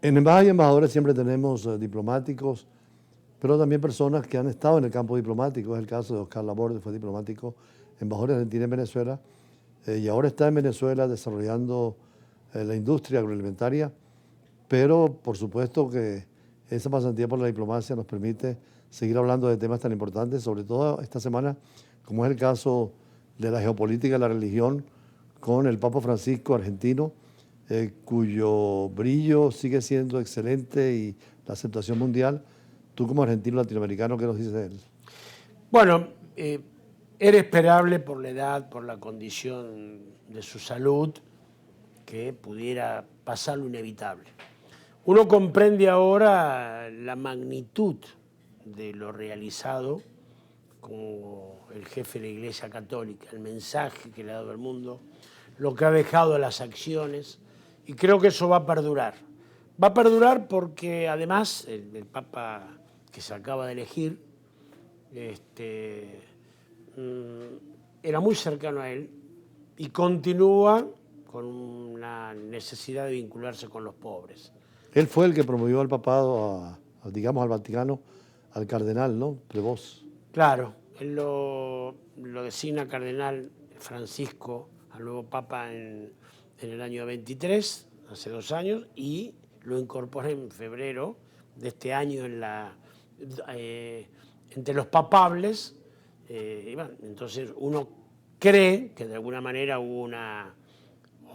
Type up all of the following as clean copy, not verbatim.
En embajadas y embajadores siempre tenemos diplomáticos, pero también personas que han estado en el campo diplomático. Es el caso de Oscar Laborde, fue diplomático, embajador de Argentina en Venezuela, y ahora está en Venezuela desarrollando la industria agroalimentaria, pero por supuesto que esa pasantía por la diplomacia nos permite seguir hablando de temas tan importantes, sobre todo esta semana, como es el caso de la geopolítica y la religión, con el Papa Francisco argentino, cuyo brillo sigue siendo excelente y la aceptación mundial. Tú como argentino latinoamericano, ¿qué nos dices de él? Bueno, era esperable por la edad, por la condición de su salud, que pudiera pasar lo inevitable. Uno comprende ahora la magnitud de lo realizado como el jefe de la Iglesia Católica, el mensaje que le ha dado al mundo, lo que ha dejado las acciones, y creo que eso va a perdurar. Va a perdurar porque además el Papa que se acaba de elegir era muy cercano a él y continúa con una necesidad de vincularse con los pobres. Él fue el que promovió al papado, digamos, al Vaticano, al cardenal, ¿no? Prevost. Claro, él lo designa cardenal Francisco al nuevo Papa en el año 23, hace 2 años, y lo incorpora en febrero de este año entre los papables. Y bueno, entonces uno cree que de alguna manera hubo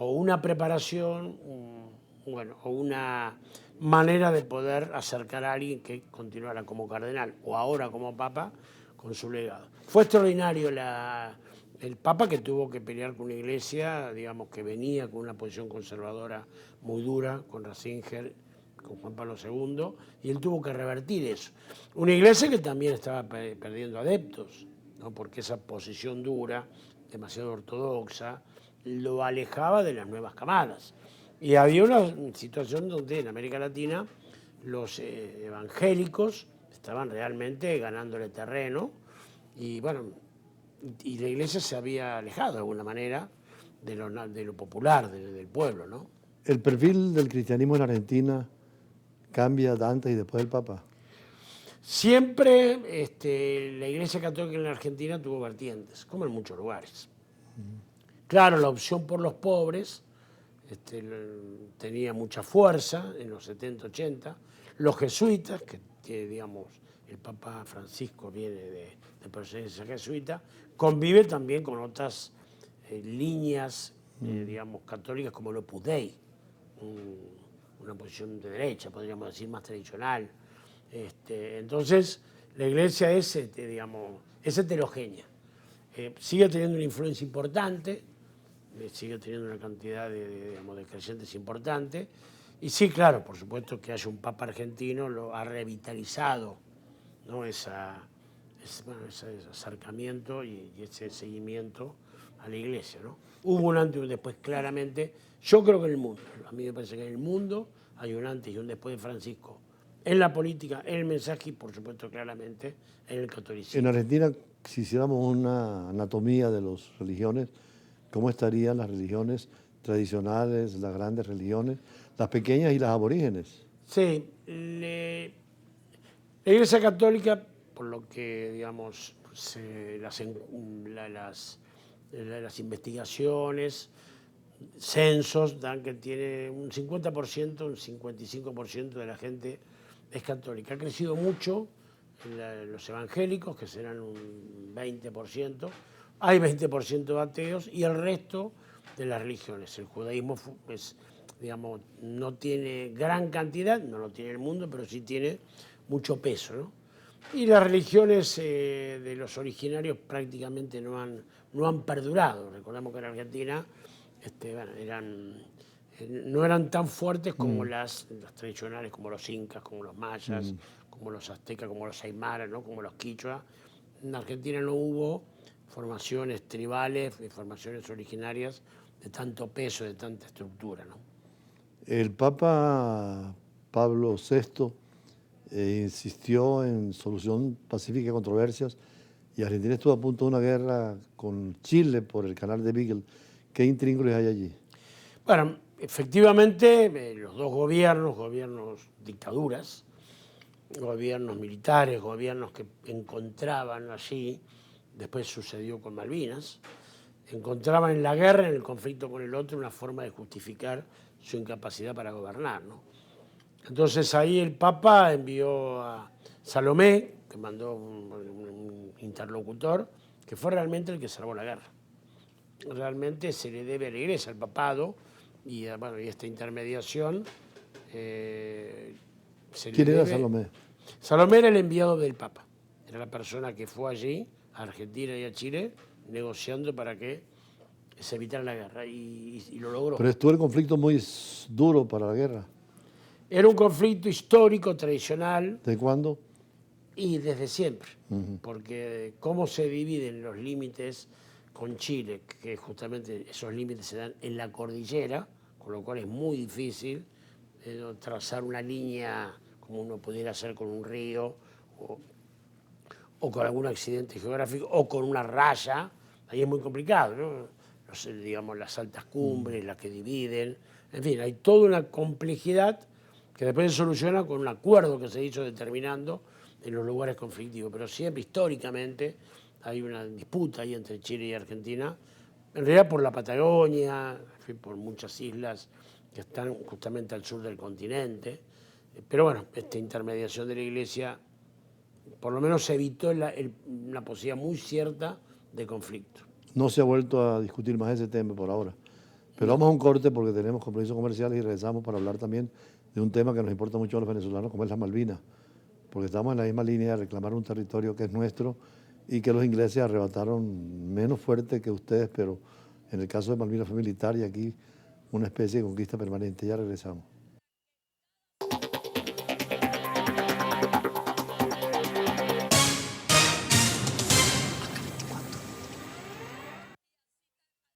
una preparación, o una manera de poder acercar a alguien que continuara como cardenal o ahora como papa con su legado. Fue extraordinario el papa, que tuvo que pelear con una iglesia, digamos, que venía con una posición conservadora muy dura, con Ratzinger, con Juan Pablo II, y él tuvo que revertir eso. Una iglesia que también estaba perdiendo adeptos, ¿no? Porque esa posición dura, demasiado ortodoxa, lo alejaba de las nuevas camadas. Y había una situación donde en América Latina los evangélicos estaban realmente ganándole terreno, y bueno, y la iglesia se había alejado de alguna manera de lo popular, del pueblo, ¿no? El perfil del cristianismo en Argentina cambia de antes y después del Papa. Siempre la Iglesia Católica en la Argentina tuvo vertientes, como en muchos lugares. Claro, la opción por los pobres tenía mucha fuerza en los 70, 80. Los jesuitas, que digamos, el Papa Francisco viene de procedencia jesuita, convive también con otras líneas, digamos, católicas como el Opus Dei, una posición de derecha, podríamos decir, más tradicional. Entonces, la iglesia es, digamos, es heterogénea. Sigue teniendo una influencia importante, sigue teniendo una cantidad digamos, de creyentes importante. Y sí, claro, por supuesto que haya un papa argentino lo ha revitalizado, ¿no? Ese acercamiento y ese seguimiento a la iglesia, ¿no? Hubo un antes y un después, claramente. Yo creo que en el mundo, a mí me parece que en el mundo hay un antes y un después de Francisco, en la política, en el mensaje y, por supuesto, claramente, en el catolicismo. En Argentina, si hiciéramos una anatomía de las religiones, ¿cómo estarían las religiones tradicionales, las grandes religiones, las pequeñas y las aborígenes? Sí, la Iglesia Católica, por lo que, digamos, las investigaciones, censos dan que tiene un 50%, un 55% de la gente es católica. Ha crecido mucho los evangélicos, que serán un 20%. Hay 20% de ateos y el resto de las religiones. El judaísmo digamos, no tiene gran cantidad, no lo tiene el mundo, pero sí tiene mucho peso, ¿no? Y las religiones de los originarios prácticamente no han perdurado. Recordamos que en Argentina no eran tan fuertes como las tradicionales, como los incas, como los mayas, como los aztecas, como los aymaras, ¿no? Como los quichua. En Argentina no hubo formaciones tribales, formaciones originarias de tanto peso, de tanta estructura, ¿no? El Papa Pablo VI insistió en solución pacífica de controversias y Argentina estuvo a punto de una guerra con Chile por el canal de Beagle. ¿Qué intríngulis hay allí? Bueno, efectivamente, los dos gobiernos dictaduras, gobiernos militares, gobiernos que encontraban allí, después sucedió con Malvinas, encontraban en la guerra, en el conflicto con el otro, una forma de justificar su incapacidad para gobernar, ¿no? Entonces ahí el Papa envió a Salomé, que mandó un interlocutor, que fue realmente el que salvó la guerra. Realmente se le debe a la Iglesia, al papado, y, bueno, y esta intermediación se le ¿Quién era debe. Salomé? Salomé era el enviado del Papa, era la persona que fue allí, a Argentina y a Chile, negociando para que se evitara la guerra, y lo logró. Pero estuvo el conflicto muy duro para la guerra. Era un conflicto histórico, tradicional, ¿De cuándo? y desde siempre, porque cómo se dividen los límites con Chile, que justamente esos límites se dan en la cordillera, con lo cual es muy difícil trazar una línea como uno pudiera hacer con un río o con algún accidente geográfico o con una raya, ahí es muy complicado, ¿no? No sé, digamos, las altas cumbres, las que dividen, en fin, hay toda una complejidad que después se soluciona con un acuerdo que se hizo determinando en los lugares conflictivos, pero siempre históricamente hay una disputa ahí entre Chile y Argentina, en realidad por la Patagonia, en fin, por muchas islas que están justamente al sur del continente, pero bueno, esta intermediación de la Iglesia por lo menos evitó una posibilidad muy cierta de conflicto. No se ha vuelto a discutir más ese tema por ahora. Pero vamos a un corte porque tenemos compromisos comerciales y regresamos para hablar también de un tema que nos importa mucho a los venezolanos, como es las Malvinas. Porque estamos en la misma línea de reclamar un territorio que es nuestro y que los ingleses arrebataron menos fuerte que ustedes, pero en el caso de Malvinas fue militar y aquí una especie de conquista permanente. Ya regresamos.